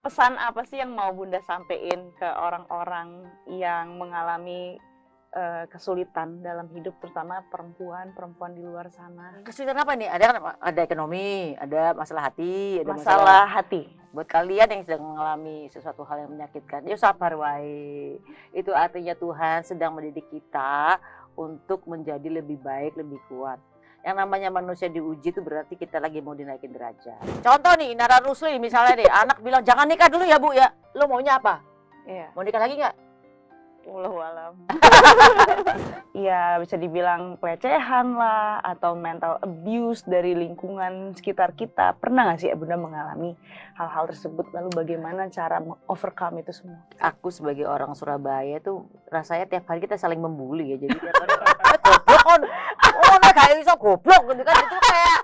pesan apa sih yang mau Bunda sampein ke orang-orang yang mengalami kesulitan dalam hidup, terutama perempuan-perempuan di luar sana? Kesulitan apa nih? Ada kan ada ekonomi, ada masalah hati, ada Masalah hati. buat kalian yang sedang mengalami sesuatu hal yang menyakitkan. Ya sabar wae. Itu artinya Tuhan sedang mendidik kita untuk menjadi lebih baik, lebih kuat. Yang namanya manusia diuji itu berarti kita lagi mau dinaikin derajat. Contoh nih, Nara Rusli misalnya nih, anak bilang jangan nikah dulu ya Bu ya. Lo maunya apa? Iya. Mau nikah lagi nggak? Wallahu alam. Ya bisa dibilang pelecehan lah atau mental abuse dari lingkungan sekitar kita. Pernah nggak sih Bunda mengalami hal-hal tersebut? Lalu bagaimana cara overcome itu semua? Aku sebagai orang Surabaya tuh rasanya tiap hari kita saling membuli ya. Jadi tiap hari goblok kon. Oh, nek gak iso goblok gitu kan itu kayak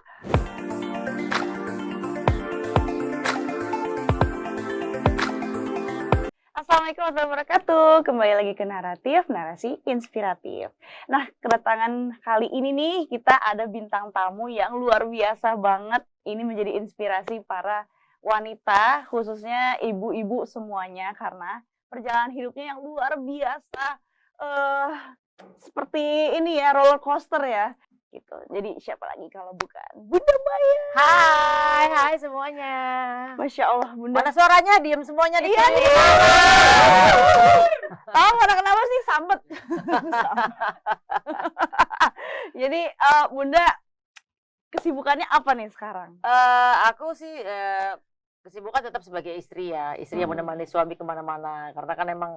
Assalamualaikum warahmatullahi wabarakatuh. Kembali lagi ke Naratif, Narasi Inspiratif. Nah, kedatangan kali ini nih kita ada bintang tamu yang luar biasa banget. Ini menjadi inspirasi para wanita, khususnya ibu-ibu semuanya karena perjalanan hidupnya yang luar biasa. Seperti ini ya, roller coaster ya. Gitu. Jadi siapa lagi kalau bukan Bunda Maya. hai semuanya. Masya Allah, Bunda. Mana suaranya? Diem semuanya di Iya sini. nih. Tahu mana kenapa sih sambet? Jadi Bunda kesibukannya apa nih sekarang? Aku sih kesibukan tetap sebagai istri ya, istri yang menemani suami kemana-mana. Karena kan emang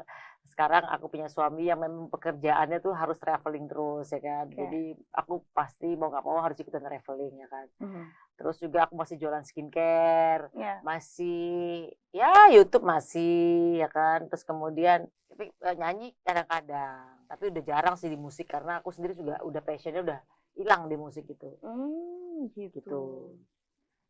sekarang aku punya suami yang memang pekerjaannya tuh harus traveling terus ya kan. Oke. Jadi aku pasti mau nggak mau harus ikutan traveling ya kan. Terus juga aku masih jualan skincare, Ya. masih ya YouTube masih ya kan. Terus kemudian tapi nyanyi kadang-kadang, tapi udah jarang sih di musik karena aku sendiri juga udah passionnya udah hilang di musik itu. Gitu. Gitu.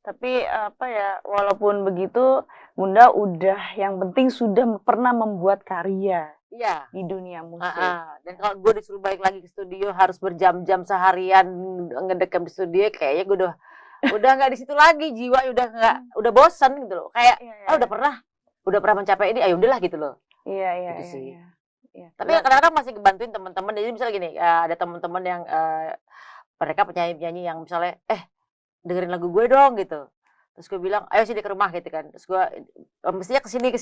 Tapi apa ya, walaupun begitu Bunda udah yang penting sudah pernah membuat karya Iya. di dunia musik. Dan kalau gue disuruh balik lagi ke studio harus berjam-jam seharian ngedekam di studio, kayaknya gue udah nggak di situ lagi, jiwa udah bosan gitu loh. Kayak Iya, udah pernah mencapai ini, ayo udahlah gitu loh. Iya. Gitu sih. Iya. Tapi kadang-kadang masih ngebantuin teman-teman. Jadi misalnya gini, ada teman-teman yang mereka penyanyi-penyanyi yang misalnya dengerin lagu gue dong gitu. Terus gue bilang, ayo sini ke rumah gitu kan. Terus gue mestinya kesini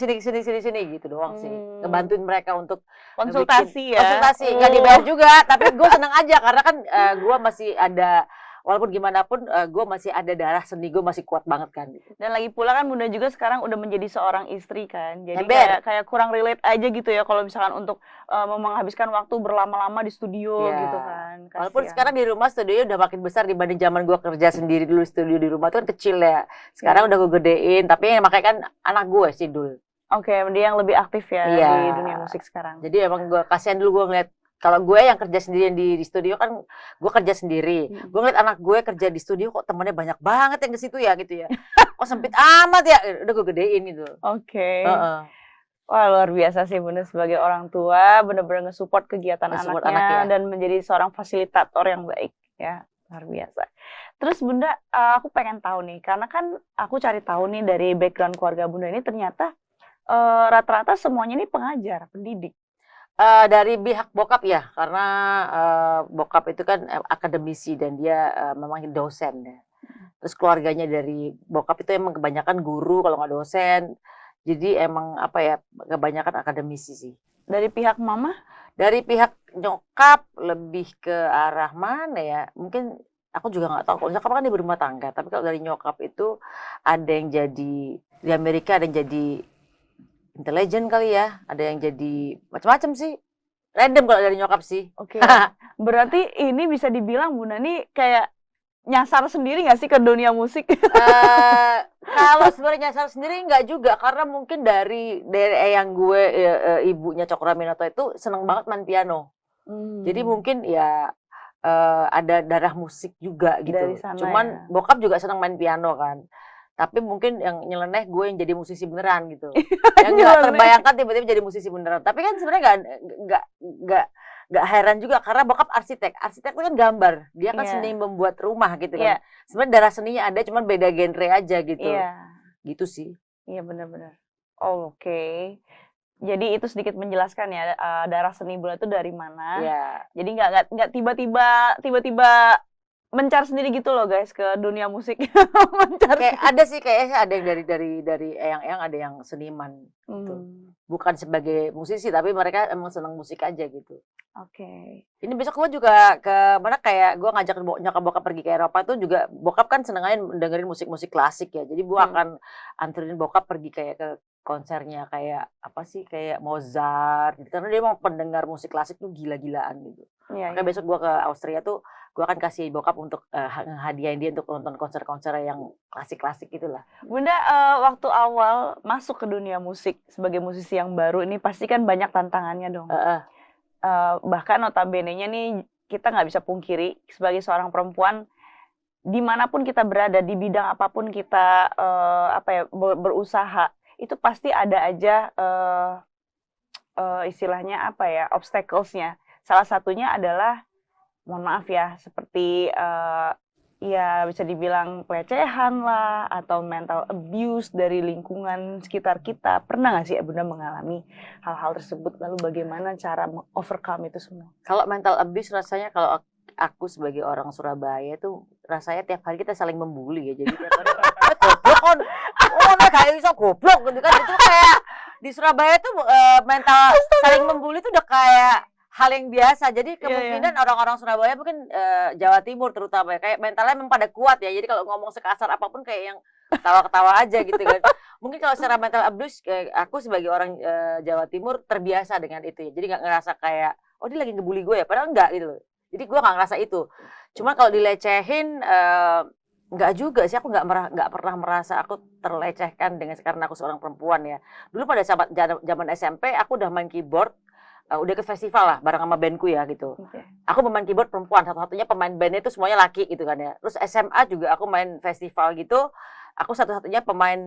gitu doang sih. Ngebantuin mereka untuk Konsultasi ya. konsultasi, nggak dibayar juga. Tapi gue seneng aja karena kan gue masih ada, walaupun gimana pun gue masih ada darah seni, gue masih kuat banget kan. Dan lagi pula kan Bunda juga sekarang udah menjadi seorang istri kan. Jadi Ember. kayak kurang relate aja gitu ya kalau misalkan untuk menghabiskan waktu berlama-lama di studio Ya. gitu kan. Walaupun Kasihan. sekarang di rumah studionya udah makin besar dibanding zaman gue kerja sendiri dulu, studio di rumah itu kan kecil ya. Sekarang udah gue gedein, tapi yang makanya kan anak gue sih Dul. Oke, dia yang lebih aktif ya Iya. di dunia musik sekarang. Jadi emang gue kasihan dulu gue ngeliat, kalau gue yang kerja sendirian di studio kan gue kerja sendiri. Gue ngeliat anak gue kerja di studio kok temennya banyak banget yang ke situ ya gitu ya. Kok sempit amat ya, udah gue gedein gitu. Oke. Heeh. Wah, luar biasa sih Bunda sebagai orang tua, benar-benar nge-support kegiatan Nge-support anaknya anak ya. dan menjadi seorang fasilitator yang baik ya. Luar biasa. Terus Bunda, aku pengen tahu nih, karena kan aku cari tahu nih dari background keluarga Bunda ini ternyata rata-rata semuanya ini pengajar, pendidik. Dari pihak bokap ya, karena bokap itu kan akademisi dan dia memang dosen ya. Terus keluarganya dari bokap itu emang kebanyakan guru kalau nggak dosen. Jadi emang apa ya, kebanyakan akademisi sih. Dari pihak mama? Dari pihak nyokap lebih ke arah mana ya? Mungkin aku juga nggak tahu. Kalau nyokap kan dia berumah tangga, tapi kalau dari nyokap itu ada yang jadi di Amerika, ada yang jadi intelijen kali ya, ada yang jadi macam-macam sih. Random kalau dari nyokap sih. Oke. Berarti ini bisa dibilang Bunda nih kayak nyasar sendiri nggak sih ke dunia musik? Kalau sebenarnya nyasar sendiri nggak juga, karena mungkin dari eyang gue, ibunya Cokro Aminoto itu seneng banget main piano. Jadi mungkin ya ada darah musik juga gitu. Dari sana Cuman ya. bokap juga seneng main piano kan. Tapi mungkin yang nyeleneh gue yang jadi musisi beneran gitu. Yang nggak Nyeleneh. terbayangkan tiba-tiba jadi musisi beneran. Tapi kan sebenarnya nggak heran juga karena bokap arsitek. Arsitek itu kan gambar. Dia kan Iya. seni membuat rumah gitu Iya. kan. Sebenarnya darah seninya ada, cuman beda genre aja gitu. Iya. Gitu sih. Iya benar-benar. Oke. Jadi itu sedikit menjelaskan ya, darah seni bola itu dari mana. Ya. Jadi nggak tiba-tiba mencar sendiri gitu loh guys ke dunia musik. Mencar Kayak sendiri. ada sih kayaknya ada yang dari eyang-eyang, ada yang seniman gitu. Bukan sebagai musisi tapi mereka emang senang musik aja gitu. Oke. Ini besok gue juga ke mana, kayak gue ngajak nyokap bokap pergi ke Eropa tuh juga, bokap kan seneng aja dengerin musik-musik klasik ya. Jadi gue akan anterin bokap pergi kayak ke konsernya kayak apa sih, kayak Mozart gitu. Karena dia mau pendengar musik klasik tuh gila-gilaan gitu. Iya, Makanya iya. besok gue ke Austria tuh gue akan kasih bokap untuk hadiahin dia untuk nonton konser-konser yang klasik-klasik gitulah. Bunda, waktu awal masuk ke dunia musik sebagai musisi yang baru ini pasti kan banyak tantangannya dong. Bahkan notabene-nya nih kita nggak bisa pungkiri sebagai seorang perempuan, dimanapun kita berada di bidang apapun kita berusaha, itu pasti ada aja istilahnya apa ya, obstacles-nya. Salah satunya adalah, mohon maaf ya, seperti ya bisa dibilang pelecehan lah atau mental abuse dari lingkungan sekitar kita. Pernah nggak sih Bunda mengalami hal-hal tersebut? Lalu bagaimana cara overcome itu semua? Kalau mental abuse rasanya, kalau aku sebagai orang Surabaya tuh rasanya tiap hari kita saling membuli ya. Jadi tiap hari goblok kan, kayak iso goblok gitu kan. Itu kayak di Surabaya tuh mental saling membuli tuh udah kayak hal yang biasa. Jadi kemungkinan orang-orang Surabaya mungkin Jawa Timur terutama ya, kayak mentalnya memang pada kuat ya. Jadi kalau ngomong sekasar apapun kayak yang ketawa-ketawa aja gitu kan. Mungkin kalau secara mental abuse, aku sebagai orang Jawa Timur terbiasa dengan itu ya. Jadi nggak ngerasa kayak, oh dia lagi ngebully gue ya, padahal enggak gitu loh. Jadi gue nggak ngerasa itu. Cuma kalau dilecehin, nggak juga sih, aku nggak pernah merasa aku terlecehkan karena aku seorang perempuan ya. Dulu pada zaman SMP aku udah main keyboard, udah ke festival lah bareng sama bandku ya gitu. Aku pemain keyboard perempuan, satu-satunya pemain bandnya itu semuanya laki gitu kan ya. Terus SMA juga aku main festival gitu, aku satu-satunya pemain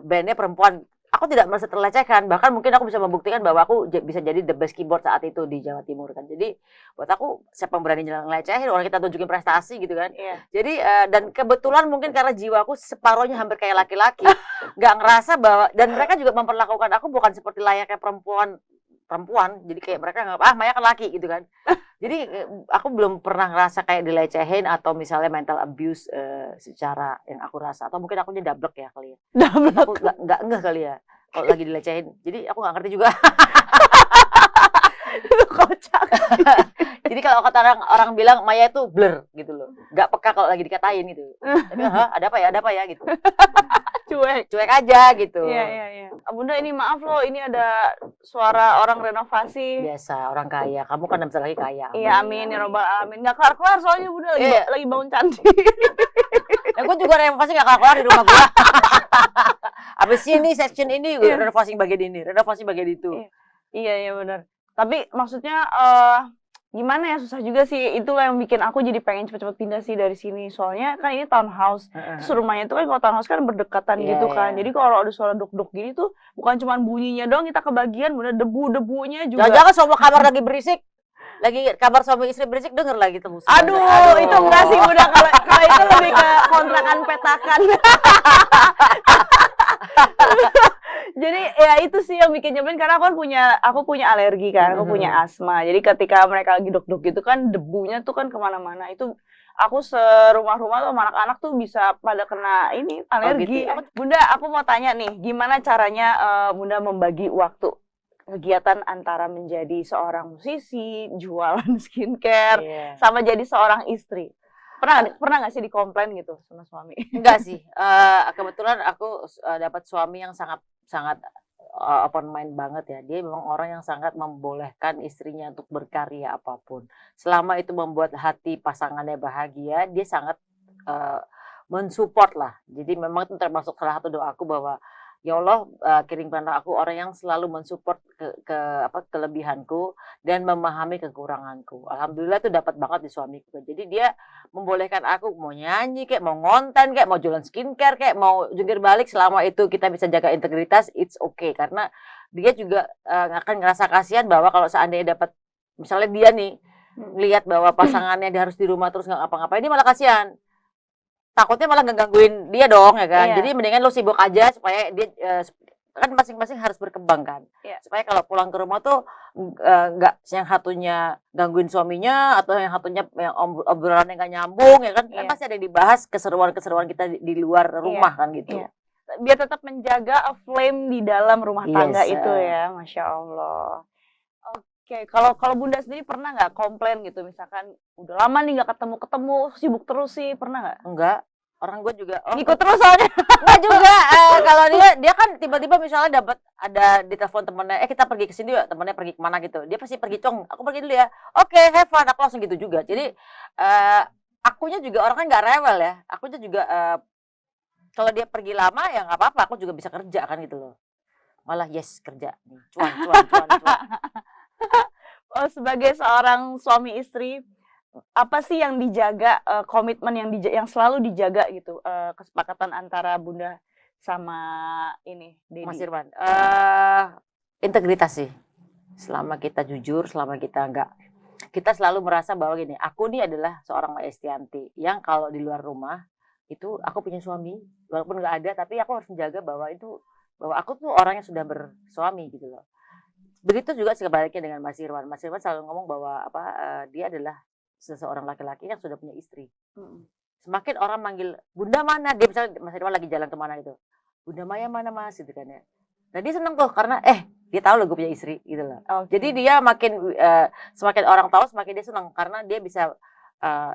bandnya perempuan. Aku tidak merasa terlecehkan, bahkan mungkin aku bisa membuktikan bahwa aku bisa jadi the best keyboard saat itu di Jawa Timur kan. Jadi buat aku, siapa yang berani ngelecehin, orang kita tunjukin prestasi gitu kan. Jadi dan kebetulan mungkin karena jiwaku separuhnya hampir kayak laki-laki, nggak ngerasa bahwa, dan mereka juga memperlakukan aku bukan seperti layaknya perempuan. Jadi kayak mereka nggak, Maya kan laki gitu kan. Jadi aku belum pernah ngerasa kayak dilecehin atau misalnya mental abuse secara yang aku rasa. Atau mungkin aku jadi dablek ya kali ya. Aku nggak ngeh kali ya kalau lagi dilecehin. Jadi aku nggak ngerti juga. Itu kocak. Jadi kalau kata orang bilang Maya itu blur gitu loh, nggak peka kalau lagi dikatain gitu. Tapi ada apa ya gitu. Cuek aja gitu. Iya. Bunda, ini maaf loh, ini ada suara orang renovasi. Biasa, orang kaya. Kamu kan bentar lagi kaya. Iya, amin ya robbal alamin. Nggak kelar-kelar soalnya Bunda lagi bangun candi. Nah, gue juga renovasi nggak kelar-kelar di rumah gue. Abis ini section ini renovasi bagian ini, renovasi bagian itu. Iya benar. Tapi maksudnya gimana ya, susah juga sih. Itulah yang bikin aku jadi pengen cepet-cepet pindah sih dari sini. Soalnya kan ini townhouse. Terus rumahnya itu kan, kalau townhouse kan berdekatan gitu kan. Jadi kalau ada suara duk-duk gini tuh bukan cuma bunyinya doang kita kebagian, bener debu-debunya juga. Jangan-jangan semua kamar lagi berisik. Lagi kabar suami istri berisik, denger lagi tuh musik. Aduh, itu enggak sih udah, kalau itu lebih ke kontrakan petakan. Jadi ya itu sih yang bikin nyebelin, karena aku punya alergi kan, aku punya asma. Jadi ketika mereka lagi duk-duk gitu kan, debunya tuh kan kemana-mana. Itu aku serumah-rumah tuh anak-anak tuh bisa pada kena ini alergi. Oh, gitu. Bunda, aku mau tanya nih, gimana caranya Bunda membagi waktu kegiatan antara menjadi seorang musisi, jualan skincare, sama jadi seorang istri? Pernah nggak sih dikomplain gitu sama suami? Enggak sih. Kebetulan aku dapat suami yang sangat open mind banget ya. Dia memang orang yang sangat membolehkan istrinya untuk berkarya apapun. Selama itu membuat hati pasangannya bahagia, dia sangat mensupport lah. Jadi memang itu termasuk salah satu doaku bahwa ya Allah, kirimkanlah aku orang yang selalu mensupport kelebihanku dan memahami kekuranganku. Alhamdulillah itu dapat banget di suamiku. Jadi dia membolehkan aku mau nyanyi kayak, mau ngonten kayak, mau jualan skincare kayak, mau jungkir balik, selama itu kita bisa jaga integritas, it's okay. Karena dia juga akan ngerasa kasihan bahwa kalau seandainya dapat, misalnya dia nih lihat bahwa pasangannya dia harus di rumah terus nggak ngapa-ngapain, dia malah kasihan. Takutnya malah ngegangguin dia dong ya kan. Jadi mendingan lo sibuk aja supaya dia kan masing-masing harus berkembang kan. Iya. Supaya kalau pulang ke rumah tuh nggak yang satunya gangguin suaminya atau yang satunya yang obrolannya nggak nyambung ya kan. Kan Iya. pasti ada yang dibahas keseruan-keseruan kita di luar rumah kan gitu. Iya. Biar tetap menjaga a flame di dalam rumah tangga Yes, itu ya, Masya Allah. Oke, kalau kalau Bunda sendiri pernah nggak komplain gitu, misalkan udah lama nih nggak ketemu-ketemu, sibuk terus sih, pernah nggak? Enggak. Orang gue juga Ngikut terus soalnya. enggak juga kalau dia kan tiba-tiba misalnya dapat ada di telepon temennya, kita pergi ke sini yuk, temennya pergi kemana gitu. Dia pasti pergi, Cong, aku pergi dulu ya. Oke, have fun, aku langsung gitu juga. Jadi akunya juga orang kan nggak rewel ya. Akunya juga kalau dia pergi lama ya nggak apa-apa, aku juga bisa kerja kan gitu loh. Malah yes kerja nih, cuan. Oh, sebagai seorang suami istri, apa sih yang dijaga, komitmen yang selalu dijaga gitu, kesepakatan antara Bunda sama ini, Mas Dedi? Irwan, integritas sih. Selama kita jujur, selama kita selalu merasa bahwa gini, aku nih adalah seorang Maya Estianti yang kalau di luar rumah itu aku punya suami, walaupun nggak ada, tapi aku harus menjaga bahwa aku tuh orang yang sudah bersuami gitu loh. Begitu juga sebaliknya dengan Mas Irwan. Mas Irwan selalu ngomong bahwa dia adalah seseorang laki-laki yang sudah punya istri. Mhm. Semakin orang manggil, Bunda mana? Dia misalnya Mas Irwan lagi jalan kemana gitu. Bunda Maya mana Mas? Gitu kan ya. Nah dia seneng tuh karena dia tahu loh gue punya istri gitu loh. Oke. Jadi dia semakin orang tahu semakin dia senang karena dia bisa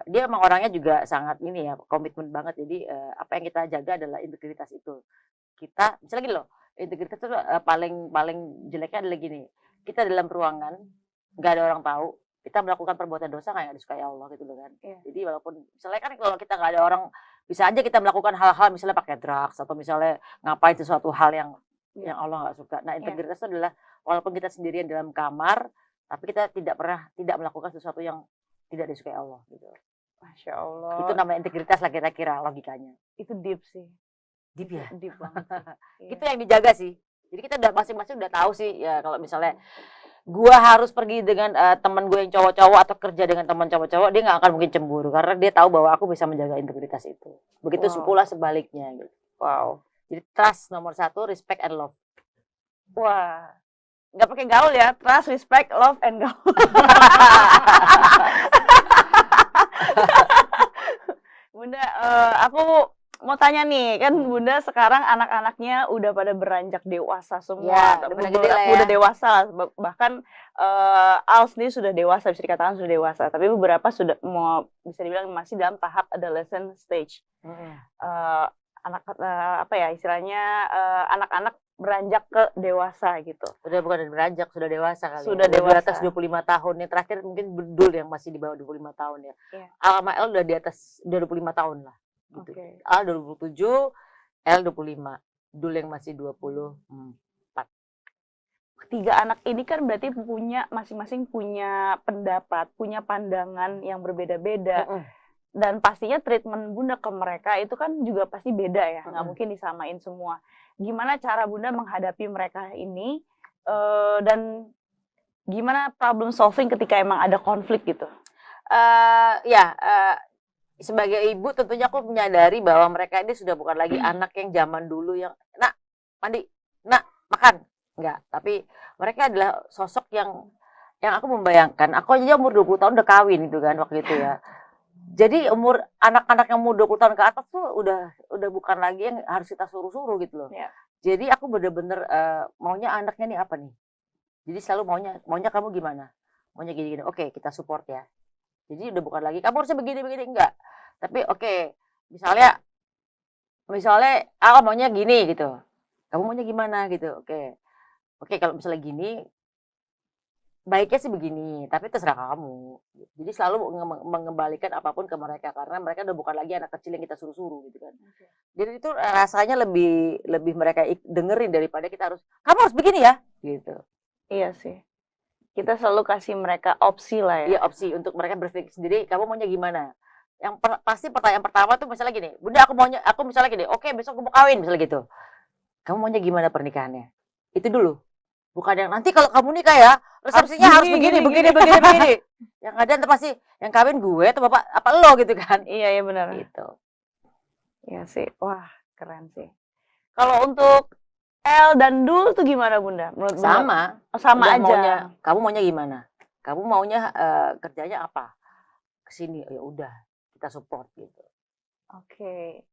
dia emang orangnya juga sangat ini ya komitmen banget. Jadi apa yang kita jaga adalah integritas itu. Kita misalnya gini loh, integritas itu paling jeleknya adalah gini. Kita dalam ruangan nggak ada orang tahu, kita melakukan perbuatan dosa kayak nggak disukai Allah gitu loh kan. Iya. Jadi walaupun misalnya kan kalau kita nggak ada orang, bisa aja kita melakukan hal-hal misalnya pakai drugs atau misalnya ngapain sesuatu hal yang Allah nggak suka. Nah integritas itu adalah walaupun kita sendirian dalam kamar, tapi kita tidak melakukan sesuatu yang tidak disukai Allah gitu. Masya Allah. Itu namanya integritas lah kita kira logikanya. Itu deep sih. Deep ya? Deep banget sih. Itu yang dijaga sih. Jadi kita udah masing-masing udah tahu sih ya kalau misalnya gua harus pergi dengan teman gue yang cowok-cowok atau kerja dengan teman cowok-cowok, dia nggak akan mungkin cemburu karena dia tahu bahwa aku bisa menjaga integritas itu. Begitu pula sebaliknya gitu. Wow. Jadi trust nomor 1, respect and love. Wah, nggak pakai gaul ya, trust, respect, love, and gaul. Bunda, aku mau tanya nih, kan Bunda sekarang anak-anaknya udah pada beranjak dewasa semua, Ya, udah gede lah ya. udah dewasa lah, bahkan Al sendiri sudah dewasa, bisa dikatakan sudah dewasa, tapi beberapa sudah bisa dibilang masih dalam tahap adolescent stage. Istilahnya anak-anak beranjak ke dewasa gitu. Udah bukan beranjak, sudah dewasa kali. Sudah ya. dewasa. Di atas 25 tahun. Yang terakhir mungkin Bedul yang masih di bawah 25 tahun ya. Iya. Al sama El udah di atas 25 tahun lah. Gitu. Okay. Al 27, El 25. Bedul yang masih 24. Tiga anak ini kan berarti masing-masing punya pendapat, punya pandangan yang berbeda-beda. Dan pastinya treatment Bunda ke mereka itu kan juga pasti beda ya, nggak mungkin disamain semua. Gimana cara Bunda menghadapi mereka ini, dan gimana problem solving ketika emang ada konflik gitu? Sebagai ibu tentunya aku menyadari bahwa mereka ini sudah bukan lagi anak yang zaman dulu yang, nak mandi, nak makan. Enggak, tapi mereka adalah sosok yang aku membayangkan, aku aja umur 20 tahun udah kawin itu kan waktu itu ya. Jadi umur anak-anak yang umur 20 tahun ke atas tuh udah bukan lagi yang harus kita suruh-suruh gitu loh. Yeah. Jadi aku bener-bener maunya anaknya nih apa nih. Jadi selalu maunya kamu gimana? Maunya gini-gini. Oke, kita support ya. Jadi udah bukan lagi kamu harusnya begini-begini, enggak. Tapi oke, misalnya aku maunya gini gitu. Kamu maunya gimana gitu. Oke, kalau misalnya gini baiknya sih begini, tapi terserah kamu. Jadi selalu mengembalikan apapun ke mereka karena mereka udah bukan lagi anak kecil yang kita suruh-suruh gitu kan. Okay. Jadi itu rasanya lebih mereka dengerin daripada kita kamu harus begini ya gitu. Iya sih. Kita selalu kasih mereka opsi lah ya. Iya, opsi untuk mereka berpikir sendiri, kamu maunya gimana? Yang pasti pertanyaan pertama tuh misalnya gini, Bunda aku misalnya gini, oke besok aku mau kawin misalnya gitu. Kamu maunya gimana pernikahannya? Itu dulu. Bukan yang nanti kalau kamu nikah ya, resepsinya harus begini. Yang ada nanti pasti yang kawin gue atau bapak apa lo gitu kan. Iya benar. Gitu. Iya sih. Wah, keren sih. Kalau untuk L dan Dul tuh gimana Bunda? Menurut Bunda? Sama. Sama Udah aja. kamu maunya gimana? Kamu maunya kerjanya apa? Kesini, ya udah kita support gitu. Oke.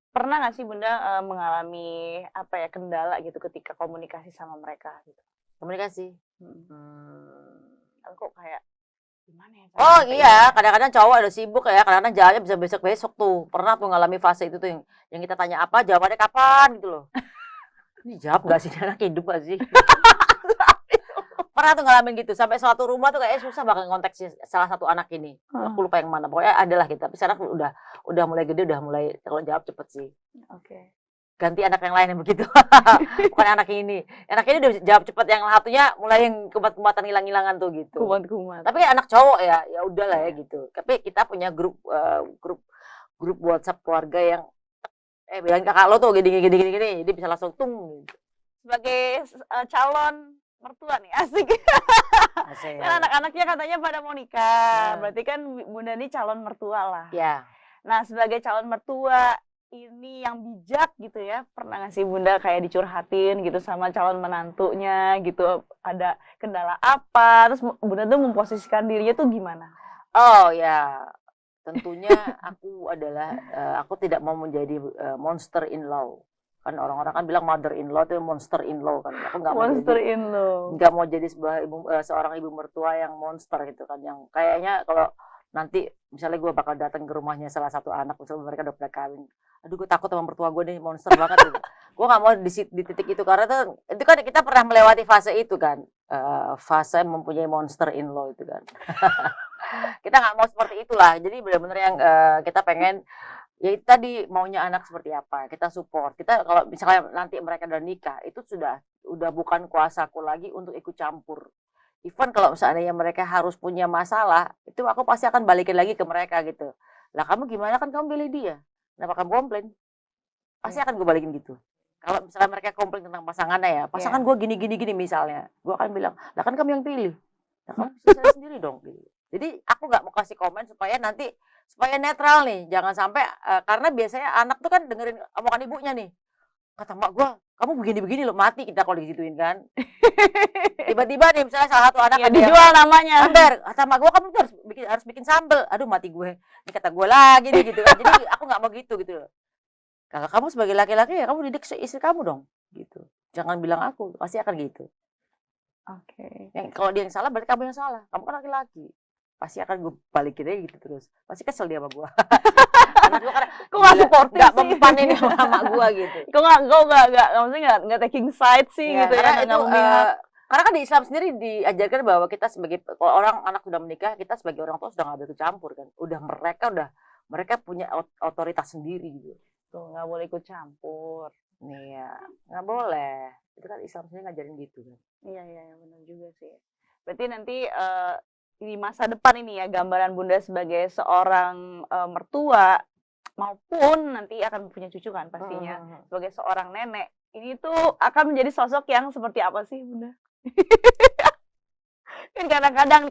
Pernah nggak sih Bunda mengalami apa ya kendala gitu ketika komunikasi sama mereka gitu? Komunikasi. Kok kayak gimana ya? Oh iya, kadang-kadang cowok ada sibuk ya, kadang-kadang jawabnya bisa besok-besok tuh. Pernah tuh ngalami fase itu tuh yang kita tanya apa, jawabannya kapan gitu loh. Ini jawab nggak sih, anak hidup nggak sih? Pernah tuh ngalamin gitu, sampai suatu rumah tuh kayaknya susah bakal ngontek salah satu anak ini. Aku lupa yang mana, pokoknya adalah gitu. Tapi sekarang udah mulai gede, udah mulai kalau jawab cepet sih. Oke. Ganti anak yang lain yang begitu. Bukan anak ini. Anak ini udah jawab cepet, yang satunya mulai yang kumat-kumatan hilang-hilangan tuh gitu. Kumat-kumat. Tapi anak cowok ya udahlah ya gitu. Tapi kita punya grup WhatsApp keluarga yang bilangin kakak lo tuh gini, jadi bisa langsung tung gitu. Sebagai calon mertua nih, asik. Asik. Kan anak-anaknya katanya pada mau nikah. Berarti kan Bunda ini calon mertua lah. Ya. Nah, sebagai calon mertua ini yang bijak gitu ya, pernah nggak sih Bunda kayak dicurhatin gitu sama calon menantunya gitu, ada kendala apa, terus Bunda tuh memposisikan dirinya tuh gimana? Oh ya, tentunya aku tidak mau menjadi monster in law. Kan orang-orang kan bilang mother in law itu monster in law kan. Aku nggak mau Monster jadi in law. nggak mau jadi seorang ibu mertua yang monster gitu kan, yang kayaknya kalau nanti misalnya gue bakal datang ke rumahnya salah satu anak, misalnya mereka udah pernah kawin, aduh gue takut sama mertua gue nih monster banget gitu. Gue nggak mau di titik itu, karena itu kan kita pernah melewati fase itu kan, fase mempunyai monster in law itu kan. Kita nggak mau seperti itulah, jadi benar-benar yang kita pengen ya itu tadi, maunya anak seperti apa kita support. Kita kalau misalnya nanti mereka udah nikah, itu udah bukan kuasaku lagi untuk ikut campur. Even kalau misalnya mereka harus punya masalah, itu aku pasti akan balikin lagi ke mereka gitu. Lah kamu gimana, kan kamu pilih dia, kenapa kamu komplain? Pasti akan gue balikin gitu. Kalau misalnya mereka komplain tentang pasangannya ya, pasangan gue gini misalnya, gue akan bilang, lah kan kamu yang pilih, lah kamu selesai sendiri dong gitu. Jadi aku nggak mau kasih komen supaya netral nih, jangan sampai karena biasanya anak tuh kan dengerin omongan ibunya nih. Kata mak gue, kamu begini-begini loh, mati kita kalau digituin kan. Tiba-tiba nih misalnya salah satu anak ya dijual namanya. Amber, kata mak gue, kamu harus bikin sambel. Aduh mati gue, ini kata gue lagi nih gitu kan. Jadi aku nggak mau gitu loh. Kalau kamu sebagai laki-laki ya kamu didik istri kamu dong gitu. Jangan bilang aku, pasti akan gitu. Oke. Kalau dia yang salah berarti kamu yang salah. Kamu kan laki-laki. Pasti akan gue balikin aja gitu terus. Pasti kesel dia sama gue. Anak gue karena kok nggak supportive nggak sih? mempan ini sama gue gitu. Kok nggak taking side sih gitu ya? Karena kan di Islam sendiri diajarkan bahwa kita kalau anak sudah menikah, kita sebagai orang tua sudah nggak boleh ikut campur kan. Mereka punya otoritas sendiri gitu. Tuh nggak boleh ikut campur. Iya, nggak boleh. Itu kan Islam sendiri ngajarin gitu kan. Iya benar juga sih. Berarti nanti di masa depan ini ya, gambaran Bunda sebagai seorang mertua maupun nanti akan punya cucu kan pastinya, sebagai seorang nenek, ini tuh akan menjadi sosok yang seperti apa sih Bunda? Kan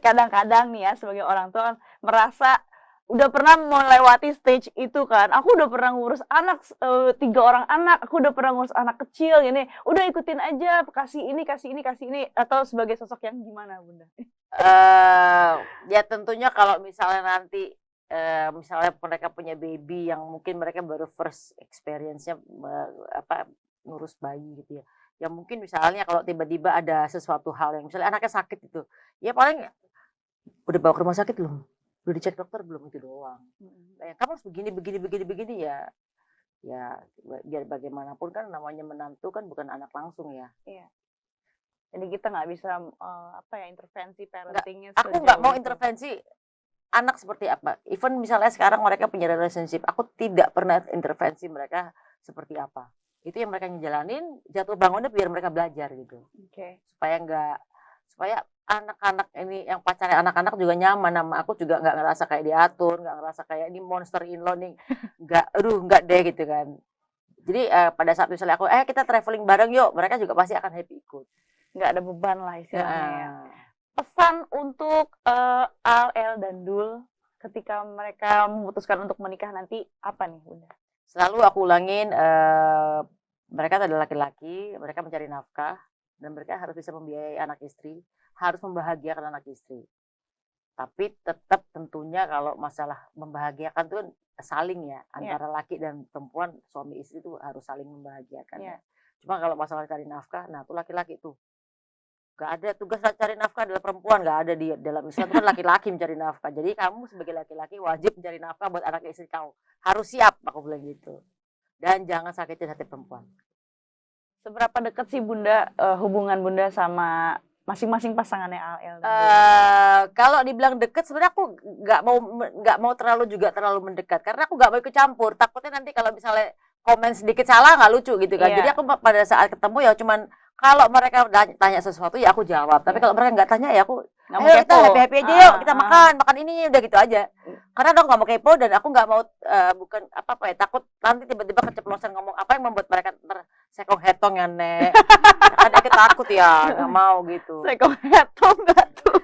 kadang-kadang nih ya, sebagai orang tua merasa udah pernah melewati stage itu kan, aku udah pernah ngurus anak 3 orang anak, aku udah pernah ngurus anak kecil gini, udah ikutin aja, kasih ini, atau sebagai sosok yang gimana Bunda? Ya tentunya kalau misalnya nanti misalnya mereka punya baby yang mungkin mereka baru first experience-nya ngurus bayi gitu ya. Ya mungkin misalnya kalau tiba-tiba ada sesuatu hal yang misalnya anaknya sakit itu, ya paling udah bawa ke rumah sakit belum? Udah dicek dokter belum? Itu doang. Kamu harus begini ya. Ya biar bagaimanapun kan namanya menantu kan bukan anak langsung ya. Iya. Jadi kita nggak bisa intervensi parentingnya. Aku nggak mau intervensi anak seperti apa. Even misalnya sekarang mereka punya relationship, aku tidak pernah intervensi mereka seperti apa. Itu yang mereka ngejalanin, jatuh bangunnya biar mereka belajar gitu. Okay. Supaya anak-anak ini yang pacarnya anak-anak juga nyaman sama aku, juga nggak ngerasa kayak diatur, nggak ngerasa kayak ini monster in law nih, nggak deh gitu kan. Jadi pada saat misalnya aku kita traveling bareng yuk, mereka juga pasti akan happy ikut. Nggak ada beban lah istilahnya ya. Pesan untuk Al, El, dan Dul ketika mereka memutuskan untuk menikah nanti apa nih Bunda? Selalu aku ulangin, mereka adalah laki-laki, mereka mencari nafkah, dan mereka harus bisa membiayai anak istri, harus membahagiakan anak istri. Tapi tetap tentunya kalau masalah membahagiakan itu saling ya, antara laki dan perempuan, suami istri itu harus saling membahagiakan ya. Cuma kalau masalah cari nafkah, nah itu laki-laki tuh. Gak ada tugas cari nafkah adalah perempuan, gak ada di dalam Islam itu kan laki-laki mencari nafkah. Jadi kamu sebagai laki-laki wajib mencari nafkah buat anak istri kau. Harus siap, aku bilang gitu. Dan jangan sakitin hati perempuan. Seberapa dekat sih Bunda hubungan Bunda sama masing-masing pasangannya AL? Kalau dibilang deket, sebenarnya aku nggak mau terlalu mendekat, karena aku nggak mau ikut campur. Takutnya nanti kalau misalnya komen sedikit salah nggak lucu gitu kan. Jadi aku pada saat ketemu ya cuman kalau mereka tanya sesuatu ya aku jawab. Tapi kalau mereka nggak tanya ya aku, ayo kita happy aja yuk, kita makan ini udah gitu aja. Karena aku nggak mau kepo dan aku nggak mau bukan apa ya, takut nanti tiba-tiba keceplosan ngomong apa yang membuat mereka tersekong hetong ya Nek. Kan aku takut ya, nggak mau gitu. Sekong hetong nggak tuh?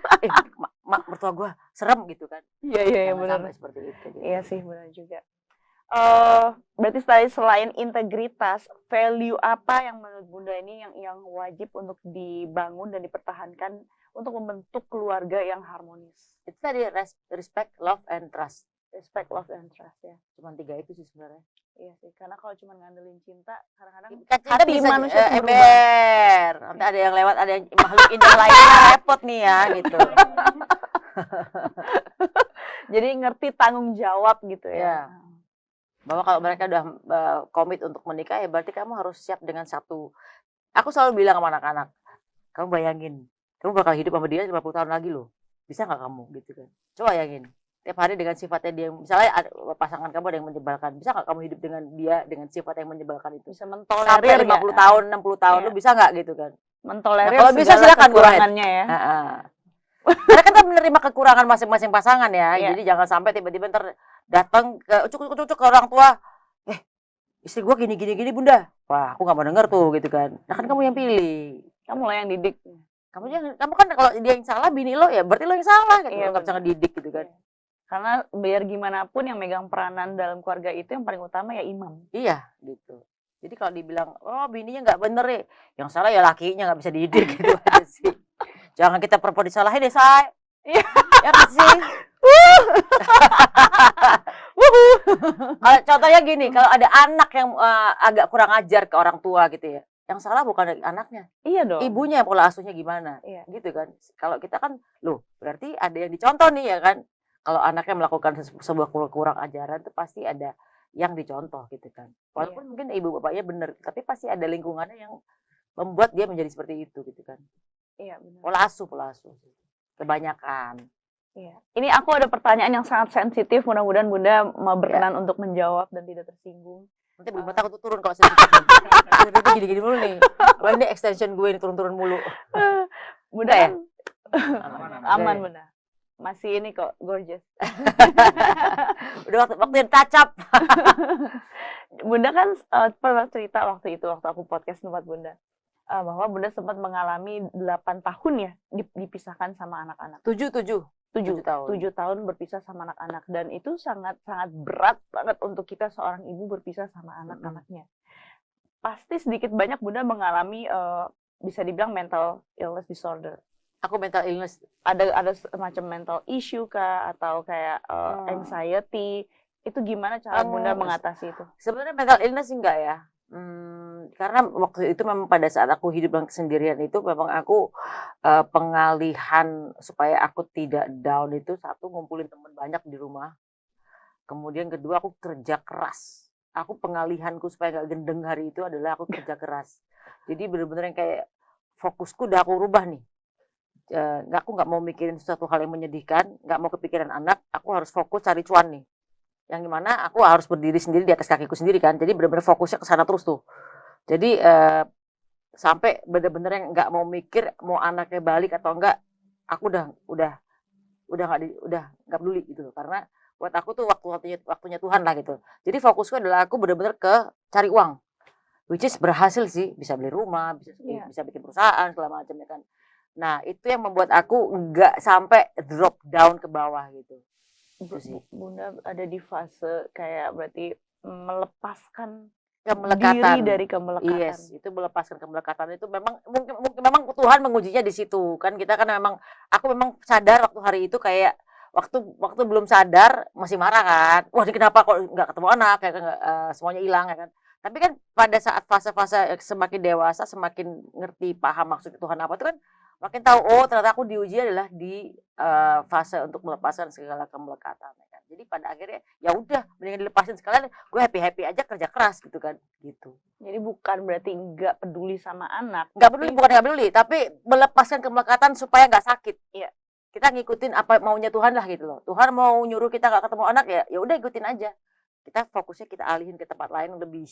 Mak mertua gue serem gitu kan. Iya benar. Seperti itu. Gitu. Iya sih benar juga. Berarti selain integritas, value apa yang menurut Bunda ini yang wajib untuk dibangun dan dipertahankan untuk membentuk keluarga yang harmonis? Itu tadi respect, love, and trust. Respect, love, and trust ya. Cuman 3 itu sih sebenarnya. Iya sih, karena kalau cuma ngandelin cinta, kadang-kadang hati bisa manusia ember. Nanti ada yang lewat, ada yang makhluk indah lainnya repot nih ya gitu. Jadi ngerti tanggung jawab gitu ya. Bahwa kalau mereka udah komit untuk menikah ya berarti kamu harus siap dengan satu. Aku selalu bilang sama anak-anak, kamu bayangin, kamu bakal hidup sama dia 50 tahun lagi loh. Bisa nggak kamu gitu kan? Coba bayangin. Tiap hari dengan sifatnya dia, misalnya pasangan kamu ada yang menyebalkan, bisa nggak kamu hidup dengan dia dengan sifat yang menyebalkan itu? Bisa mentolerir 50 tahun, 60 tahun, lu bisa nggak gitu kan? Mentolerir kalau bisa silakan kekurangannya ya. Karena kita menerima kekurangan masing-masing pasangan ya. Jadi jangan sampai tiba-tiba ntar datang ke ucuk ke orang tua, istri gua gini Bunda. Wah, aku nggak mau denger tuh gitu kan. Nah kan kamu yang pilih, kamu lah yang didik. Kamu kan kalau dia yang salah, bini lo ya berarti lo yang salah gitu. Lo nggak bisa ngedidik gitu kan. Karena biar gimana pun yang megang peranan dalam keluarga itu yang paling utama ya imam. Iya gitu. Jadi kalau dibilang, oh bininya nggak bener ya, yang salah ya lakinya nggak bisa dididik gitu aja sih. Jangan kita perempuan disalahin deh, Say. Iya. Ya kan sih? Contohnya gini, kalau ada anak yang agak kurang ajar ke orang tua gitu ya, yang salah bukan anaknya. Iya dong. Ibunya yang pola asuhnya gimana, gitu kan. Kalau kita kan, loh berarti ada yang dicontoh nih ya kan. Kalau anaknya melakukan sebuah kurang ajaran itu pasti ada yang dicontoh gitu kan. Walaupun mungkin ibu bapaknya benar, tapi pasti ada lingkungannya yang membuat dia menjadi seperti itu gitu kan. Iya benar. Pola asuh. Kebanyakan. Iya. Ini aku ada pertanyaan yang sangat sensitif, mudah-mudahan Bunda mau berkenan untuk menjawab dan tidak tersinggung. Nanti Bunda takut turun kalau sensitif. Sensitif gini-gini mulu nih. Kalau ini extension gue ini turun-turun mulu. Bunda ya? Aman Bunda. Masih ini kok, gorgeous. Udah waktu yang tacap. Bunda kan pernah cerita waktu aku podcast tempat Bunda. Bahwa Bunda sempat mengalami 8 tahun ya dipisahkan sama anak-anak. 7 tahun berpisah sama anak-anak, dan itu sangat berat banget untuk kita seorang ibu berpisah sama anak-anaknya. Pasti sedikit banyak Bunda mengalami bisa dibilang mental illness disorder. Aku mental illness, ada semacam mental issue kah atau kayak anxiety, itu gimana cara Bunda mengatasi itu? Sebenarnya mental illness enggak ya. Karena waktu itu memang pada saat aku hidup dengan kesendirian itu memang aku pengalihan supaya aku tidak down itu, satu ngumpulin teman banyak di rumah. Kemudian kedua aku kerja keras. Aku pengalihanku supaya nggak gendeng hari itu adalah aku kerja keras. Jadi benar-benar yang kayak fokusku udah aku rubah nih. Aku nggak mau mikirin sesuatu hal yang menyedihkan, nggak mau kepikiran anak, aku harus fokus cari cuan nih. Yang gimana aku harus berdiri sendiri di atas kakiku sendiri kan, jadi benar-benar fokusnya ke sana terus tuh. Jadi sampai benar-benar yang nggak mau mikir mau anaknya balik atau enggak, aku udah nggak peduli gitu loh, karena buat aku tuh waktunya Tuhan lah gitu. Jadi fokusku adalah aku benar-benar ke cari uang, which is berhasil sih, bisa beli rumah, bisa bikin perusahaan segala macam ya kan. Nah itu yang membuat aku nggak sampai drop down ke bawah gitu. Bunda ada di fase kayak berarti melepaskan kemelekatan. diri dari kemelekatan. Yes, itu melepaskan kemelekatan itu memang mungkin memang Tuhan mengujinya di situ kan. Kita kan memang, aku memang sadar waktu hari itu kayak waktu belum sadar masih marah kan. Wah, ini kenapa kok nggak ketemu anak, kayak nggak semuanya hilang ya kan. Tapi kan pada saat fase-fase semakin dewasa, semakin ngerti paham maksud Tuhan apa itu kan makin tahu, oh ternyata aku diuji adalah di fase untuk melepaskan segala kemelekatan ya kan. Jadi pada akhirnya ya udah mendingan dilepasin sekalian, gue happy-happy aja kerja keras gitu kan, gitu. Jadi bukan berarti nggak peduli sama anak. Nggak peduli, bukan nggak peduli, tapi melepaskan kemelekatan supaya nggak sakit. Iya. Kita ngikutin apa maunya Tuhan lah gitu loh. Tuhan mau nyuruh kita nggak ketemu anak ya udah ikutin aja. Kita fokusnya kita alihin ke tempat lain lebih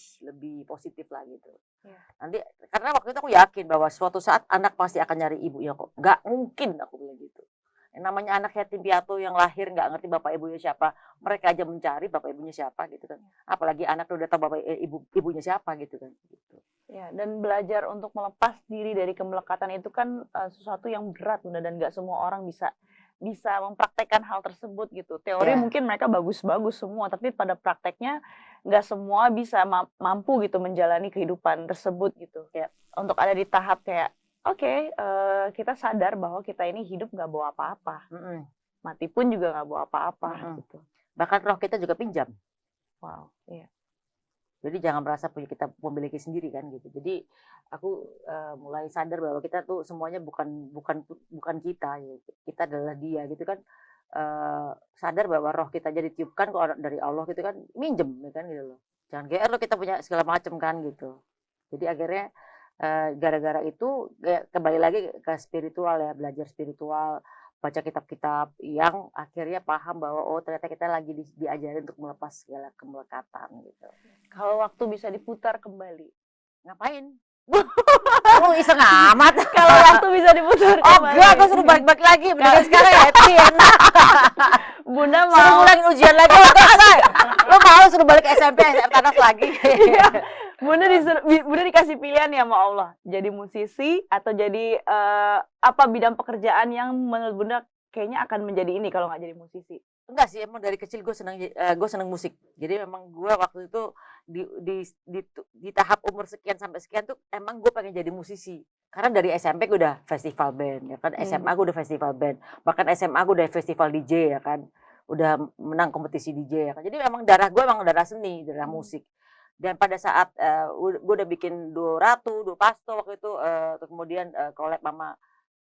positif lah gitu. Iya. Nanti karena waktu itu aku yakin bahwa suatu saat anak pasti akan nyari ibunya kok. Nggak mungkin aku bilang gitu. Yang namanya anak yatim piatu yang lahir nggak ngerti bapak ibunya siapa, mereka aja mencari bapak ibunya siapa gitu kan. Apalagi anak udah tahu bapak ibunya siapa gitu kan. Gitu. Ya, dan belajar untuk melepas diri dari kemelekatan itu kan sesuatu yang berat, Bunda, dan nggak semua orang bisa mempraktekkan hal tersebut gitu. Teori Ya. mungkin mereka bagus-bagus semua, tapi pada prakteknya nggak semua bisa mampu gitu menjalani kehidupan tersebut gitu. Ya. Untuk ada di tahap kayak, oke, kita sadar bahwa kita ini hidup nggak bawa apa-apa. Mati pun juga nggak bawa apa-apa gitu. Bahkan roh kita juga pinjam. Wow, iya. Jadi jangan merasa punya kita memiliki sendiri kan gitu. Jadi aku mulai sadar bahwa kita tuh semuanya bukan kita, ya. Kita adalah Dia gitu kan. Sadar bahwa roh kita jadi ditiupkan kok dari Allah gitu kan, minjem ya kan gitu loh. Jangan GR lo kita punya segala macam kan gitu. Jadi akhirnya gara-gara itu kembali lagi ke spiritual ya, belajar spiritual, baca kitab-kitab yang akhirnya paham bahwa oh ternyata kita lagi diajarin untuk melepas segala kemelekatan gitu. Kalau waktu bisa diputar kembali, Ngapain? Lu iseng amat. kalau waktu bisa diputar Oh kembali, enggak, aku suruh balik-balik lagi. Mendingan sekarang happy enak. Bunda Suruh mau ngulangin ujian lagi, udah selesai. Lo mau suruh balik SMP, Tanas lagi. Iya. Bunda dikasih pilihan ya sama Allah, jadi musisi atau jadi apa bidang pekerjaan yang menurut Bunda kayaknya akan menjadi ini kalau nggak jadi musisi. Enggak sih, emang dari kecil gue seneng musik. Jadi memang gue waktu itu di tahap umur sekian sampai sekian tuh emang gue pengen jadi musisi. Karena dari SMP gue udah festival band ya kan, SMA gue udah festival band, bahkan SMA gue udah festival DJ ya kan, udah menang kompetisi DJ ya kan. Jadi memang darah gue emang darah seni, darah musik. Dan pada saat gue udah bikin Duo Ratu, Duo Pasto waktu itu, kemudian collab sama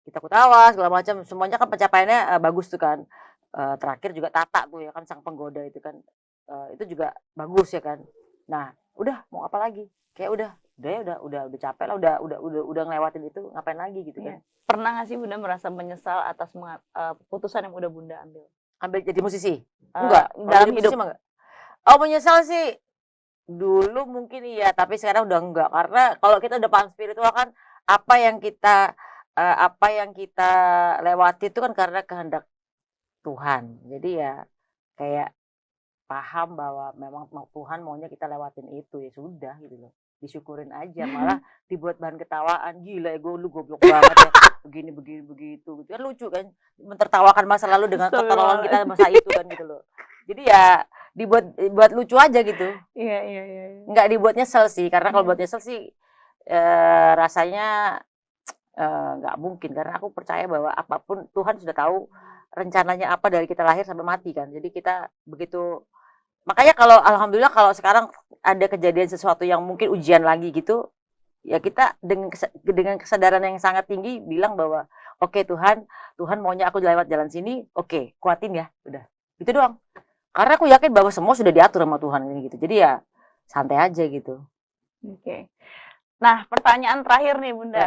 Kita Kutawa segala macam, semuanya kan pencapaiannya bagus tuh kan. Terakhir juga Tata tuh ya kan, Sang Penggoda itu kan, itu juga bagus ya kan. Nah udah mau apa lagi, kayak udah capek lah, udah ngelewatin itu, ngapain lagi gitu kan. Pernah nggak sih Bunda merasa menyesal atas keputusan yang udah Bunda ambil jadi musisi? Enggak, dalam hidup. Enggak. Oh menyesal sih dulu mungkin iya, tapi sekarang udah enggak, karena kalau kita udah paham spiritual kan apa yang kita lewati itu kan karena kehendak Tuhan. Jadi ya kayak paham bahwa memang Tuhan maunya kita lewatin itu, ya sudah gitu loh. Disyukurin aja, malah dibuat bahan ketawaan. Gila ya lu goblok banget ya. Begini begitu gitu kan, lucu kan, mentertawakan masa lalu dengan ketololan kita masa itu kan gitu loh. Jadi ya dibuat lucu aja gitu. Iya. Nggak dibuat nyesel sih, karena kalau buat nyesel sih rasanya nggak mungkin, karena aku percaya bahwa apapun Tuhan sudah tahu rencananya apa dari kita lahir sampai mati kan. Jadi kita begitu, makanya kalau alhamdulillah kalau sekarang ada kejadian sesuatu yang mungkin ujian lagi gitu, ya kita dengan kesadaran yang sangat tinggi bilang bahwa oke, Tuhan maunya aku lewat jalan sini, oke, kuatin ya, udah gitu doang. Karena aku yakin bahwa semua sudah diatur sama Tuhan ini gitu. Jadi ya santai aja gitu. Oke. Nah, pertanyaan terakhir nih Bunda.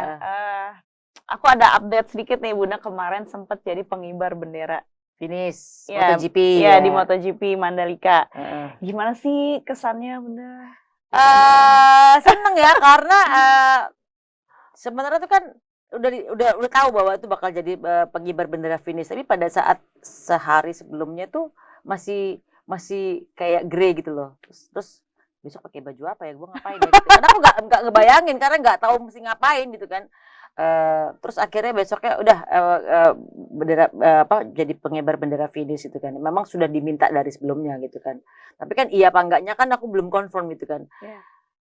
Aku ada update sedikit nih Bunda, kemarin sempat jadi pengibar bendera finish ya, MotoGP ya, di MotoGP Mandalika. Gimana sih kesannya Bunda? Seneng ya, karena sebenarnya tuh kan udah tahu bahwa itu bakal jadi pengibar bendera finish, tapi pada saat sehari sebelumnya tuh masih kayak grey gitu loh. Terus besok pakai baju apa ya, gue ngapain ya gitu. Karena aku nggak ngebayangin, karena nggak tahu mesti ngapain gitu kan. Terus akhirnya besoknya udah bendera jadi pengibar bendera finish itu kan. Memang sudah diminta dari sebelumnya gitu kan. Tapi kan iya apa enggaknya kan aku belum confirm gitu kan.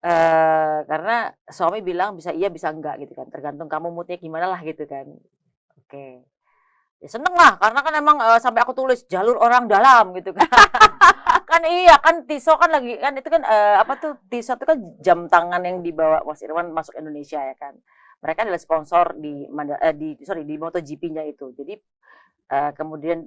Karena suami bilang bisa iya bisa enggak gitu kan, tergantung kamu mood-nya gimana lah gitu kan. Oke. Ya seneng lah karena kan emang, sampai aku tulis jalur orang dalam gitu kan. Kan iya kan Tissot kan lagi kan itu kan, apa tuh, Tissot itu kan jam tangan yang dibawa Mas Irwan masuk Indonesia ya kan. Mereka adalah sponsor di MotoGP-nya itu. Jadi, kemudian,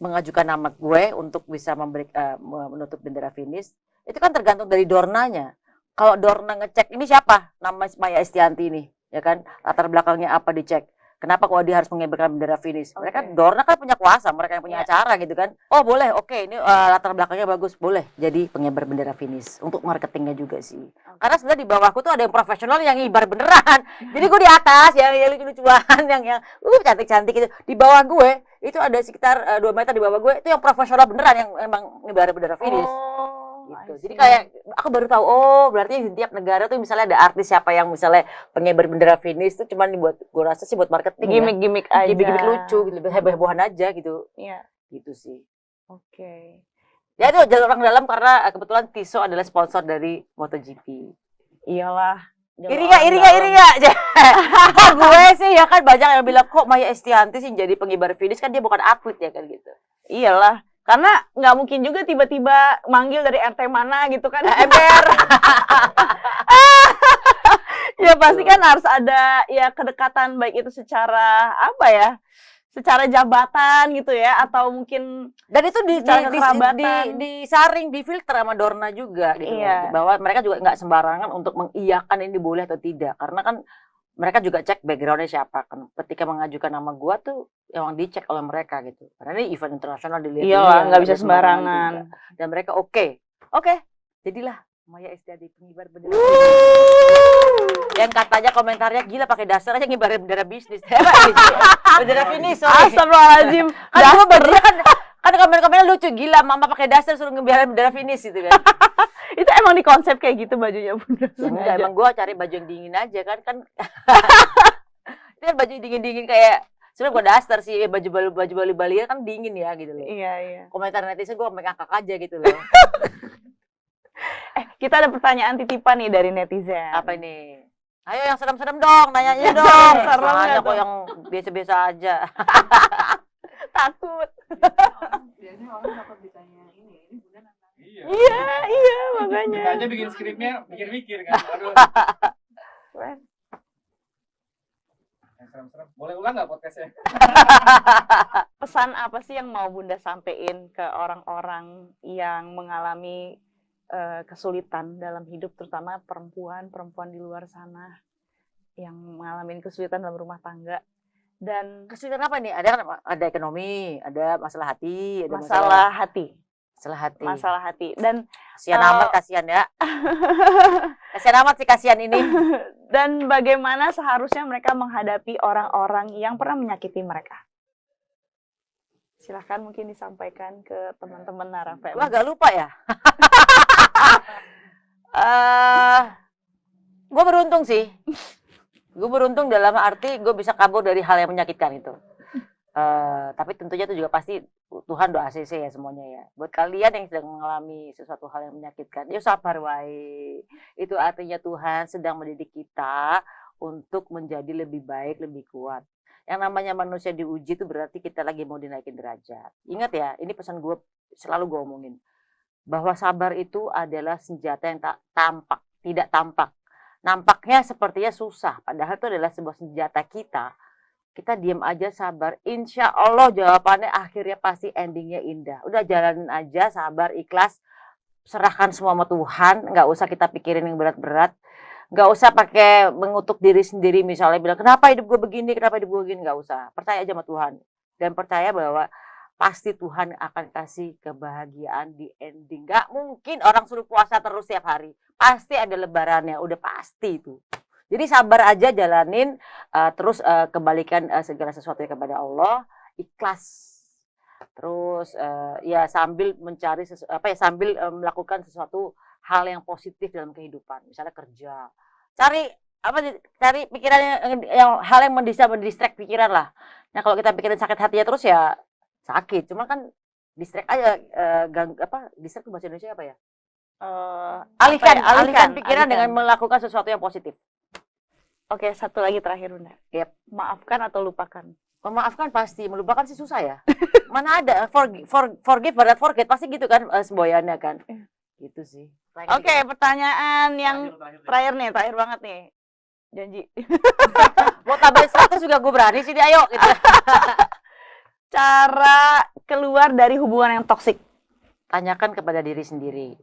mengajukan nama gue untuk bisa menutup bendera finish, itu kan tergantung dari Dornanya. Kalau Dorna ngecek, "Ini siapa? Nama Maya Estianti nih," ya kan, latar belakangnya apa dicek. Kenapa kok dia harus mengibarkan bendera finish? Mereka Oke. Dorna kan punya kuasa, mereka yang punya Iya. acara gitu kan. Oh boleh, oke ini latar belakangnya bagus, boleh jadi pengibar bendera finish untuk marketingnya juga sih. Karena sebenarnya di bawahku tuh ada yang profesional yang ngibar beneran. Jadi gue di atas yang lucu-lucuan, yang cantik-cantik itu. Di bawah gue itu ada sekitar 2 meter di bawah gue itu yang profesional beneran yang emang ngibar bendera finish. Oh, Gitu. I Jadi see. kayak aku baru tahu, oh berarti di tiap negara tuh misalnya ada artis siapa yang misalnya pengibar bendera finish tuh cuman dibuat, gue rasa sih buat marketing ya. Gimik-gimik aja. Gimik-gimik lucu gitu, heboh-hebohan aja gitu. Iya. Gitu sih. Oke. Ya itu jalur orang dalam karena kebetulan Tissot adalah sponsor dari MotoGP. Iyalah. Iri nggak? Gue sih ya kan banyak yang bilang kok Maya Estianti sih jadi pengibar finish kan dia bukan atlet ya kan gitu. Iyalah. Karena nggak mungkin juga tiba-tiba manggil dari RT mana gitu kan. Ember. Ya pasti kan harus ada ya kedekatan baik itu secara apa ya? Secara jabatan gitu ya atau mungkin Dan itu secara kekerabatan. disaring, difilter sama Dorna juga gitu Iya. loh. Bahwa mereka juga nggak sembarangan untuk mengiyakan ini boleh atau tidak. Karena kan mereka juga cek background-nya siapa kan. Ketika mengajukan nama gua tuh emang dicek oleh mereka gitu. Karena ini event internasional dilihat Iyalah, dunia, nggak bisa sembarangan sembarangan. juga. Dan mereka oke. Jadilah Maya Estianti pengibar bendera. Yang katanya komentarnya gila pakai dasar aja ngibarin bendera bisnis. Bendera finish, sorry. Astagfirullahaladzim. Kan gua bajunya kan komen-komennya lucu, gila mama pakai dasar suruh ngebiarin bendera finish gitu kan. Itu emang di konsep kayak gitu bajunya Bunda. Ya enggak, emang gua cari baju yang dingin aja kan. Itu kan baju dingin-dingin kayak sebenarnya gua daster sih baju Bali kan dingin ya gitu loh. Iya, iya. Komentar netizen gua ngakak aja gitu loh. Kita ada pertanyaan titipan nih dari netizen. Apa ini? Ayo yang serem-serem dong, nanyanya Yang dong. serem-serem Nanya nggak kok tuh? yang biasa-biasa aja. Takut. Biasanya orang takut ditanya ini Bunda nantang. Iya. Iya, makanya. Kita aja bikin skripnya mikir-mikir kan. Aduh. Yang serem-serem. Boleh ulang nggak podcastnya? Pesan apa sih yang mau Bunda sampein ke orang-orang yang mengalami kesulitan dalam hidup, terutama perempuan di luar sana yang mengalami kesulitan dalam rumah tangga dan Kesulitan apa nih? Ada ekonomi, ada masalah hati, ada masalah hati, masalah hati. masalah hati dan Kasihan amat, kasihan ya. Kasihan amat sih kasihan ini. dan bagaimana seharusnya mereka menghadapi orang-orang yang pernah menyakiti mereka. Silahkan mungkin disampaikan ke teman-teman Narafem. Wah, gak lupa ya. Gue beruntung sih. Gue beruntung dalam arti gue bisa kabur dari hal yang menyakitkan itu. Tapi tentunya itu juga pasti Tuhan doa ACC ya semuanya ya. Buat kalian yang sedang mengalami sesuatu hal yang menyakitkan, ya sabar wae. Itu artinya Tuhan sedang mendidik kita untuk menjadi lebih baik, lebih kuat. Yang namanya manusia diuji itu berarti kita lagi mau dinaikin derajat. Ingat ya, ini pesan gue selalu gue omongin. Bahwa sabar itu adalah senjata yang tak tampak, tidak tampak. Nampaknya sepertinya susah, padahal itu adalah sebuah senjata kita. Kita diam aja sabar, insya Allah jawabannya akhirnya pasti endingnya indah. Udah jalanin aja, sabar, ikhlas, serahkan semua sama Tuhan, nggak usah kita pikirin yang berat-berat. Nggak usah pakai mengutuk diri sendiri misalnya bilang kenapa hidup gue begini, nggak usah. Percaya aja sama Tuhan dan percaya bahwa pasti Tuhan akan kasih kebahagiaan di ending. Nggak mungkin orang suruh puasa terus tiap hari, pasti ada lebarannya, udah pasti itu. Jadi sabar aja jalanin, terus kembalikan segala sesuatu kepada Allah, ikhlas. Terus ya sambil mencari sambil melakukan sesuatu hal yang positif dalam kehidupan, misalnya kerja, cari pikiran yang hal yang bisa mendistract pikiran lah. Nah kalau kita pikirin sakit hatinya terus ya sakit, cuma kan distract aja, distract bahasa Indonesia apa ya? Alihkan, apa ya? alihkan pikiran alihkan. dengan melakukan sesuatu yang positif. Oke, satu lagi terakhir Bunda. Yep. Maafkan atau lupakan? Memaafkan pasti, melupakan sih susah ya. Mana ada forgive but not forget, pasti gitu kan semboyannya kan. Iya. Gitu sih. Oke, pertanyaan yang Terakhir. terakhir banget nih. Janji. Mau tambahin 100 juga gue berani sih, ayo gitu. Cara keluar dari hubungan yang toksik. Tanyakan kepada diri sendiri.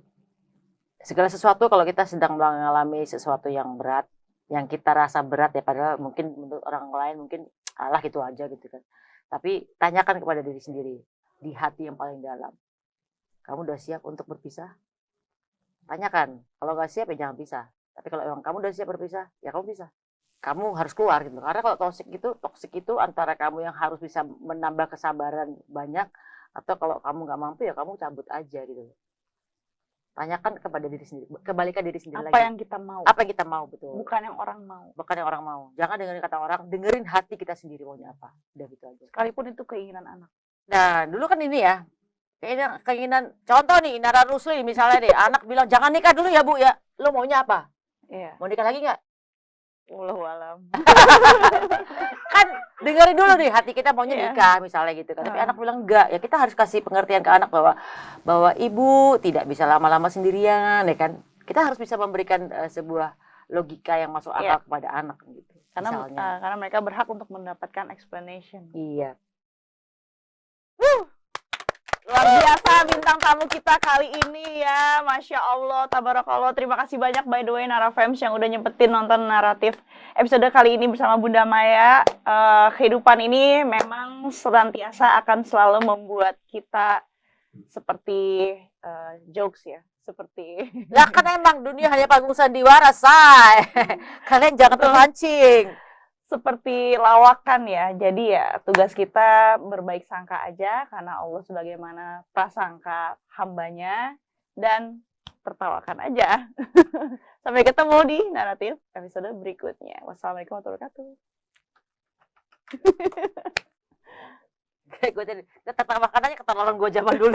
Segala sesuatu kalau kita sedang mengalami sesuatu yang berat, yang kita rasa berat ya, padahal mungkin menurut orang lain mungkin alah gitu aja gitu kan. Tapi tanyakan kepada diri sendiri, di hati yang paling dalam. Kamu udah siap untuk berpisah? Tanyakan. Kalau nggak siap ya jangan pisah. Tapi kalau emang kamu udah siap berpisah, ya kamu pisah. Kamu harus keluar gitu. Karena kalau toksik itu antara kamu yang harus bisa menambah kesabaran banyak, atau kalau kamu nggak mampu ya kamu cabut aja gitu. Tanyakan kepada diri sendiri, kembalikan diri sendiri Apa lagi. yang kita mau? Apa yang kita mau, betul. Bukan yang orang mau. Bukan yang orang mau. Jangan dengerin kata orang, dengerin hati kita sendiri maunya apa. Udah gitu aja. Sekalipun itu keinginan anak. Nah, dulu kan ini ya, keinginan contoh nih, Nara Rusli misalnya nih, anak bilang jangan nikah dulu ya Bu ya. Lo maunya apa? Iya. Mau nikah lagi nggak? Wallahualam. Kan dengerin dulu nih hati kita maunya Iya. nikah misalnya gitu kan. Tapi Ah. anak bilang enggak, ya kita harus kasih pengertian ke anak bahwa ibu tidak bisa lama-lama sendirian ya kan. Kita harus bisa memberikan sebuah logika yang masuk akal Iya. kepada anak gitu. Karena misalnya. karena mereka berhak untuk mendapatkan explanation. Iya. Luar biasa bintang tamu kita kali ini ya. Masya Allah, tabarakallah. Terima kasih banyak by the way Narafems yang udah nyempetin nonton naratif episode kali ini bersama Bunda Maya. Kehidupan ini memang senantiasa akan selalu membuat kita seperti jokes ya. Seperti Lah kan emang dunia hanya panggung sandiwara, say. Kalian jangan terpancing. seperti lawakan ya. Jadi ya tugas kita berbaik sangka aja karena Allah sebagaimana prasangka hambanya dan tertawakan aja. Sampai ketemu di naratif episode berikutnya. Wassalamualaikum warahmatullahi wabarakatuh. Gue tadi kata makanannya kata orang gue zaman dulu.